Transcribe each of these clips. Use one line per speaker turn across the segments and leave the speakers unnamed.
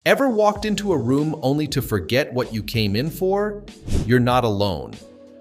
Ever walked into a room only to forget what you came in for? You're not alone.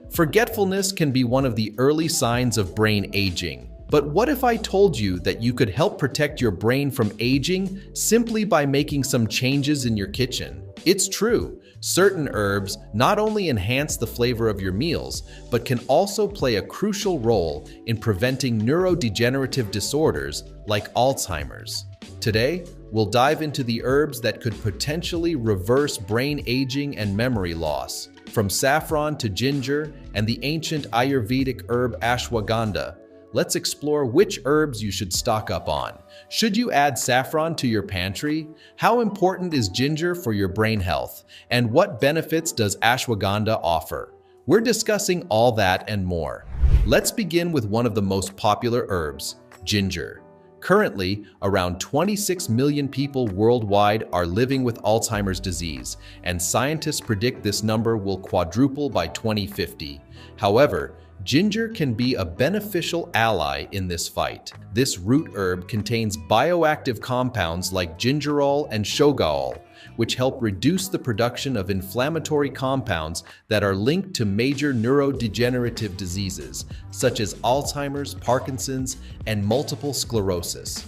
Forgetfulness can be one of the early signs of brain aging. But what if I told you that you could help protect your brain from aging simply by making some changes in your kitchen? It's true. Certain herbs not only enhance the flavor of your meals, but can also play a crucial role in preventing neurodegenerative disorders like Alzheimer's. Today, we'll dive into the herbs that could potentially reverse brain aging and memory loss. From saffron to ginger and the ancient Ayurvedic herb ashwagandha, let's explore which herbs you should stock up on. Should you add saffron to your pantry? How important is ginger for your brain health? And what benefits does ashwagandha offer? We're discussing all that and more. Let's begin with one of the most popular herbs, ginger. Currently, around 26 million people worldwide are living with Alzheimer's disease, and scientists predict this number will quadruple by 2050. However, ginger can be a beneficial ally in this fight. This root herb contains bioactive compounds like gingerol and shogaol, which help reduce the production of inflammatory compounds that are linked to major neurodegenerative diseases, such as Alzheimer's, Parkinson's, and multiple sclerosis.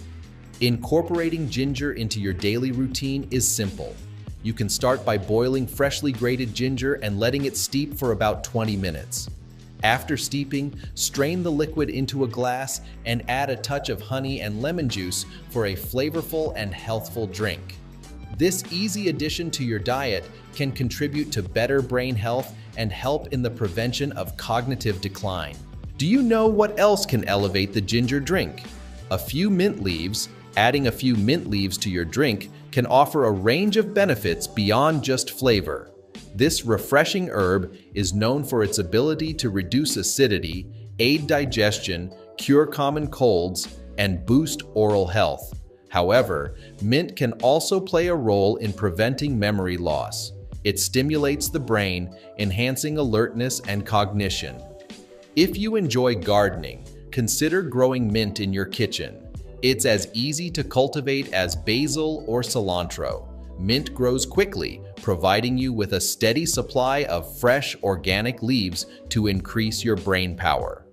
Incorporating ginger into your daily routine is simple. You can start by boiling freshly grated ginger and letting it steep for about 20 minutes. After steeping, strain the liquid into a glass and add a touch of honey and lemon juice for a flavorful and healthful drink. This easy addition to your diet can contribute to better brain health and help in the prevention of cognitive decline. Do you know what else can elevate the ginger drink? A few mint leaves. Adding a few mint leaves to your drink can offer a range of benefits beyond just flavor. This refreshing herb is known for its ability to reduce acidity, aid digestion, cure common colds, and boost oral health. However, mint can also play a role in preventing memory loss. It stimulates the brain, enhancing alertness and cognition. If you enjoy gardening, consider growing mint in your kitchen. It's as easy to cultivate as basil or cilantro. Mint grows quickly, providing you with a steady supply of fresh, organic leaves to increase your brain power.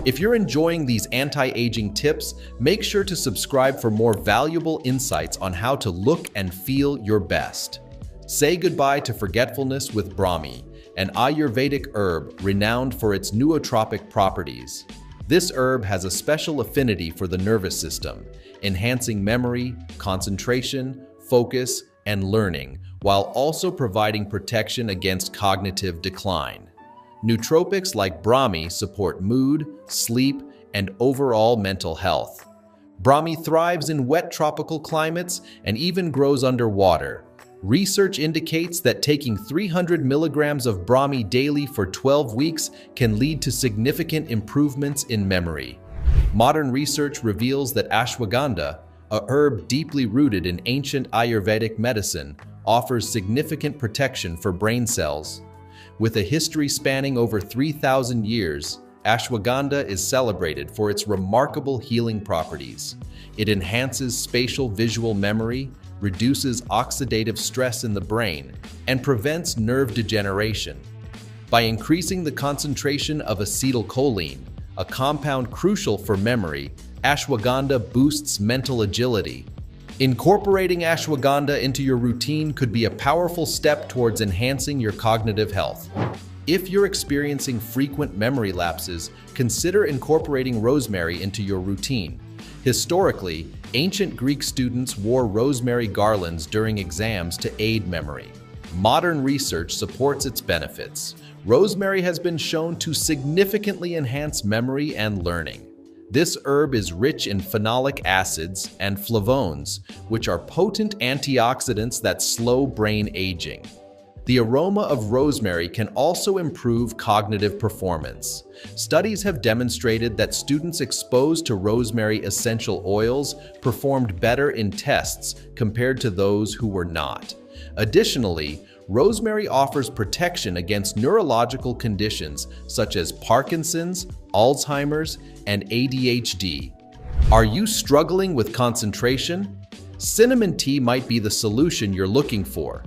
If you're enjoying these anti-aging tips, make sure to subscribe for more valuable insights on how to look and feel your best. Say goodbye to forgetfulness with Brahmi, an Ayurvedic herb renowned for its nootropic properties. This herb has a special affinity for the nervous system, enhancing memory, concentration, focus, and learning, while also providing protection against cognitive decline. Nootropics like Brahmi support mood, sleep, and overall mental health. Brahmi thrives in wet tropical climates and even grows underwater. Research indicates that taking 300 milligrams of Brahmi daily for 12 weeks can lead to significant improvements in memory. Modern research reveals that ashwagandha, a herb deeply rooted in ancient Ayurvedic medicine, offers significant protection for brain cells. With a history spanning over 3,000 years, ashwagandha is celebrated for its remarkable healing properties. It enhances spatial visual memory, reduces oxidative stress in the brain, and prevents nerve degeneration. By increasing the concentration of acetylcholine, a compound crucial for memory, ashwagandha boosts mental agility. Incorporating ashwagandha into your routine could be a powerful step towards enhancing your cognitive health. If you're experiencing frequent memory lapses, consider incorporating rosemary into your routine. Historically, ancient Greek students wore rosemary garlands during exams to aid memory. Modern research supports its benefits. Rosemary has been shown to significantly enhance memory and learning. This herb is rich in phenolic acids and flavones, which are potent antioxidants that slow brain aging. The aroma of rosemary can also improve cognitive performance. Studies have demonstrated that students exposed to rosemary essential oils performed better in tests compared to those who were not. Additionally, rosemary offers protection against neurological conditions such as Parkinson's, Alzheimer's, and ADHD. Are you struggling with concentration? cinnamon tea might be the solution you're looking for.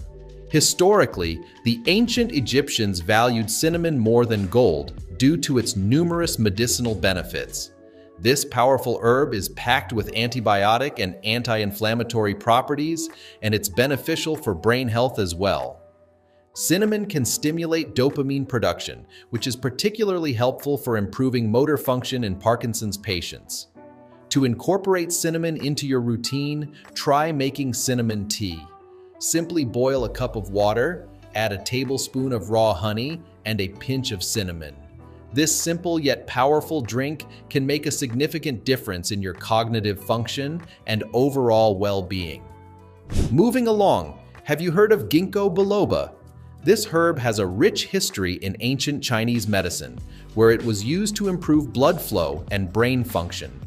Historically, the ancient Egyptians valued cinnamon more than gold due to its numerous medicinal benefits. This powerful herb is packed with antibiotic and anti-inflammatory properties, and it's beneficial for brain health as well. Cinnamon can stimulate dopamine production, which is particularly helpful for improving motor function in Parkinson's patients. To incorporate cinnamon into your routine, try making cinnamon tea. Simply boil a cup of water, add a tablespoon of raw honey, and a pinch of cinnamon. This simple yet powerful drink can make a significant difference in your cognitive function and overall well-being. Moving along, have you heard of ginkgo biloba? This herb has a rich history in ancient Chinese medicine, where it was used to improve blood flow and brain function.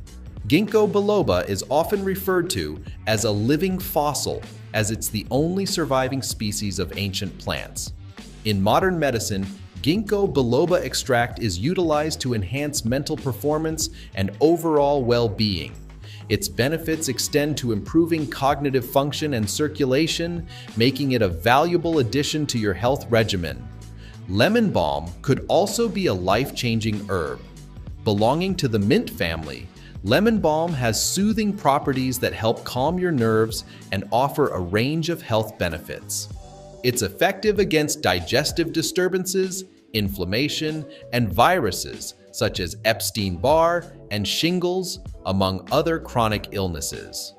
Ginkgo biloba is often referred to as a living fossil, as it's the only surviving species of ancient plants. In modern medicine, ginkgo biloba extract is utilized to enhance mental performance and overall well-being. Its benefits extend to improving cognitive function and circulation, making it a valuable addition to your health regimen. Lemon balm could also be a life-changing herb. Belonging to the mint family, lemon balm has soothing properties that help calm your nerves and offer a range of health benefits. It's effective against digestive disturbances, inflammation, and viruses such as Epstein-Barr and shingles, among other chronic illnesses.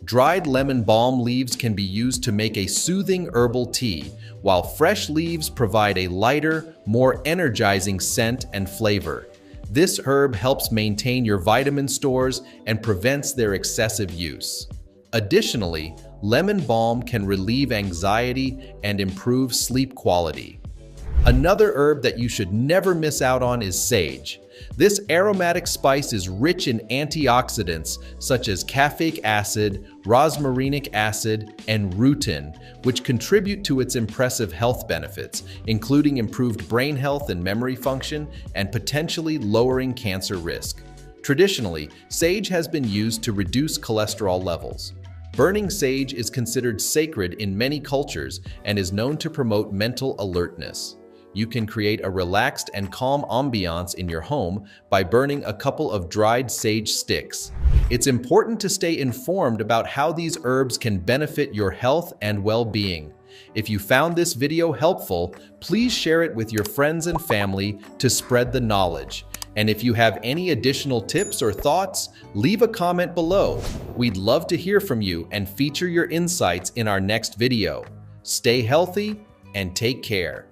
Dried lemon balm leaves can be used to make a soothing herbal tea, while fresh leaves provide a lighter, more energizing scent and flavor. This herb helps maintain your vitamin stores and prevents their excessive use. Additionally, lemon balm can relieve anxiety and improve sleep quality. Another herb that you should never miss out on is sage. This aromatic spice is rich in antioxidants such as caffeic acid, rosmarinic acid, and rutin, which contribute to its impressive health benefits, including improved brain health and memory function, and potentially lowering cancer risk. Traditionally, sage has been used to reduce cholesterol levels. Burning sage is considered sacred in many cultures and is known to promote mental alertness. You can create a relaxed and calm ambiance in your home by burning a couple of dried sage sticks. It's important to stay informed about how these herbs can benefit your health and well-being. If you found this video helpful, please share it with your friends and family to spread the knowledge. And if you have any additional tips or thoughts, leave a comment below. We'd love to hear from you and feature your insights in our next video. Stay healthy and take care.